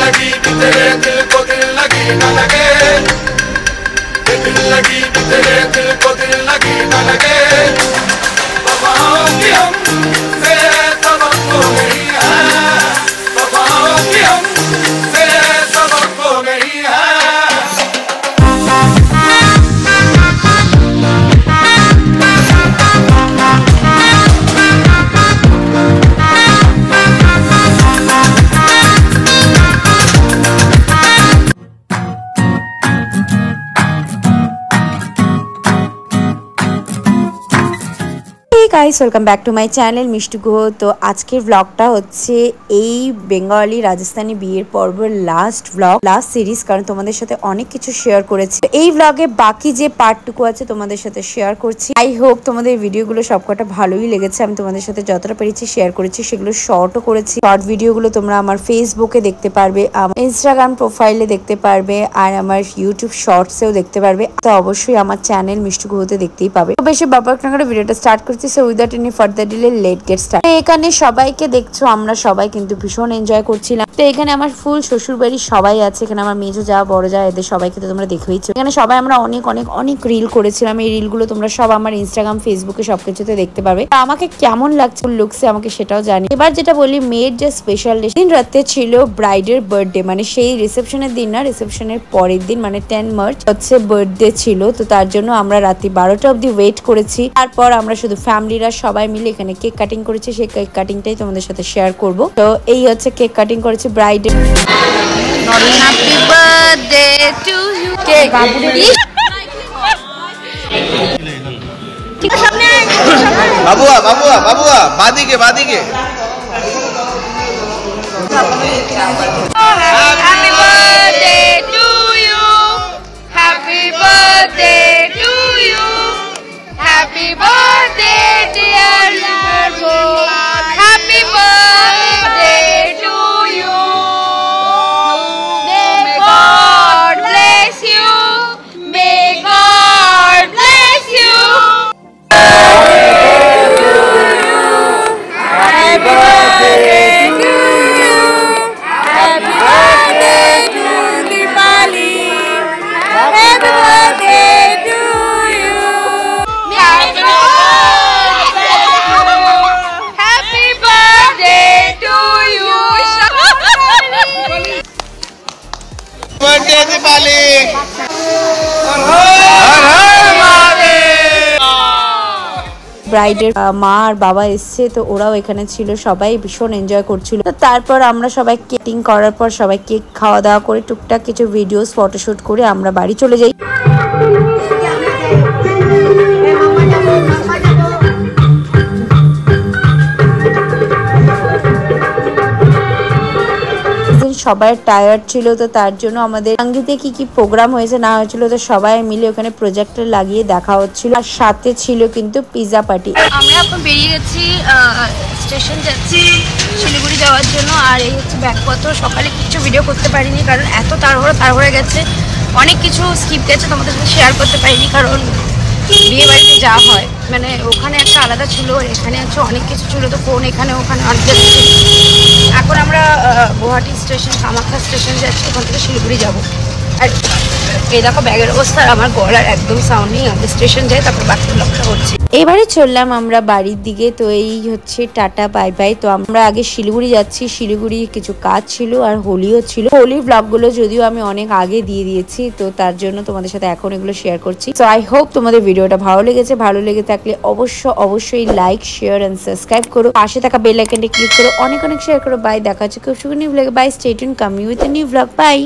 लगी कि तेरे दिल को दिल लगी न लगे, दिल लगी कि तेरे दिल को दिल लगी न लगे। वफाओं की हमसे सबक हो गई है, वफाओं की हमसे सबक हो गई है। Guys welcome back to my channel Mishtu Guha. तो আজকের ব্লগটা হচ্ছে এই বেঙ্গলি রাজস্থানী বিয়ের পর্বের লাস্ট ব্লগ, লাস্ট সিরিজ, কারণ তোমাদের সাথে অনেক কিছু শেয়ার করেছি। এই ব্লগে বাকি যে পার্টটুকু আছে তোমাদের সাথে শেয়ার করছি। আই হোপ তোমাদের ভিডিওগুলো সবকটা ভালোই লেগেছে। আমি তোমাদের সাথে যতটা পেরেছি শেয়ার করেছি, সেগুলো শর্টও করেছি। শর্ট ভিডিওগুলো তোমরা আমার ফেসবুকে দেখতে পারবে, আমার ইনস্টাগ্রাম প্রোফাইলে দেখতে পারবে, আর আমার ইউটিউব শর্টসেও দেখতে পারবে। তো অবশ্যই আমার চ্যানেল মিষ্টি গুহতে দেখতেই পাবে। তো বেশি বাবা করে ভিডিওটা স্টার্ট করছি। Without any further delay late get start. এখানে সবাইকে দেখছো, আমরা সবাই কিন্তু ভীষণ এনজয় করছিলাম। তো এখানে আমার ফুল শ্বশুর বাড়ি সবাই আছে। এখানে আমার মেজো যা বড় যা এদের সবাইকে তো তোমরা দেখেইছো। এখানে সবাই আমরা অনেক অনেক অনেক রিল করেছিলাম। এই রিলগুলো তোমরা সব আমার ইনস্টাগ্রাম ফেসবুকে সবকিছুতে দেখতে পাবে। আমাকে কেমন লাগছে লুকসে আমাকে সেটাও জানি। এবার যেটা বলি, মেয়ের যে স্পেশাল দিন রাতে ছিল ব্রাইডের বার্থডে, মানে সেই রিসেপশনের দিন না, রিসেপশনের পরের দিন মানে 10 মার্চ হচ্ছে বার্থডে ছিল। তো তার জন্য আমরা রাতে 12টা অবধি ওয়েট করেছি। তারপর আমরা শুধু ফ্যামিলিরা সবাই মিলে এখানে কেক কাটিং করেছি। সেই কেক কাটিংটাই তোমাদের সাথে শেয়ার করব। তো এই হচ্ছে কেক কাটিং করেছি ব্রাইডের। Happy birthday to you. Cake বাবুরে ঠিক আছে, সামনে বাবুয়া বাবুয়া বাবুয়া বাদিকে বাদিকে। Happy birthday to you, happy birthday to you, happy birthday dear Babu, happy birthday to you. May God bless you, may God bless you. Happy birthday to you, happy birthday to Dipali, happy birthday to you, happy birthday to you. Birthday Dipali. ব্রাইডের মা আর বাবা এসছে, তো ওরাও এখানে ছিল, সবাই ভীষণ এনজয় করছিল। তারপর আমরা সবাই কেটিং করার পর সবাই কেক খাওয়া দাওয়া করে টুকটাক কিছু ভিডিওস ফটোশুট করে আমরা বাড়ি চলে যাই। সবাই টায়ার্ড ছিল, তো তার জন্য আমাদের সঙ্গীতে কি কি প্রোগ্রাম হয়েছে না হয়েছিল, তো সবাই মিলে ওখানে প্রজেক্টর লাগিয়ে দেখা হচ্ছিল। আর সাথে ছিল কিন্তু পিজা পার্টি। আমরা এখন বেরিয়ে গেছি, স্টেশন যাচ্ছি শিলিগুড়ি যাওয়ার জন্য। আর এই হচ্ছে ব্যাগপত্র। সকালে কিছু ভিডিও করতে পারিনি কারণ এত তাড়াহুড়ো গেছে, অনেক কিছু স্কিপ গেছে, তোমাদের সাথে শেয়ার করতে পারিনি। কারণ বিয়ে বাড়িতে যা হয়, মানে ওখানে একটা আলাদা ছিল, এখানে হচ্ছে অনেক কিছু ছিল, তো ফোন এখানে ওখানে অনেক কিছু ছিল। এখন আমরা গুয়াহাটি স্টেশন, কামাখ্যা স্টেশন যাচ্ছি, ওখান থেকে শিলিগুড়ি যাবো। আর এই দেখো ব্যাগের অবস্থা, আমার গলার একদম সাউন্ড নেই। আমাদের স্টেশন যাই, তারপর বাকি ব্লগটা হচ্ছে। এবারে চললাম আমরা বাড়ির দিকে। তো এই হচ্ছে টাটা বাই বাই। তো আমরা আগে শিলিগুড়ি যাচ্ছি, শিলিগুড়ি কিছু কাজ ছিল আর হোলিও ছিল। হোলির ব্লগগুলো যদিও আমি অনেক আগে দিয়ে দিয়েছি, তো তার জন্য তোমাদের সাথে এখন এগুলো শেয়ার করছি। তো আই হোপ তোমাদের ভিডিওটা ভালো লেগেছে। ভালো লেগে থাকলে অবশ্যই লাইক, শেয়ার এন্ড সাবস্ক্রাইব করো। পাশে থাকা বেল আইকনটা ক্লিক করো, অনেক অনেক শেয়ার করো। বাই, দেখা হচ্ছে খুব সুন্দর নিউ ব্লগে। Bye, stay tune, come you with a new blog. By.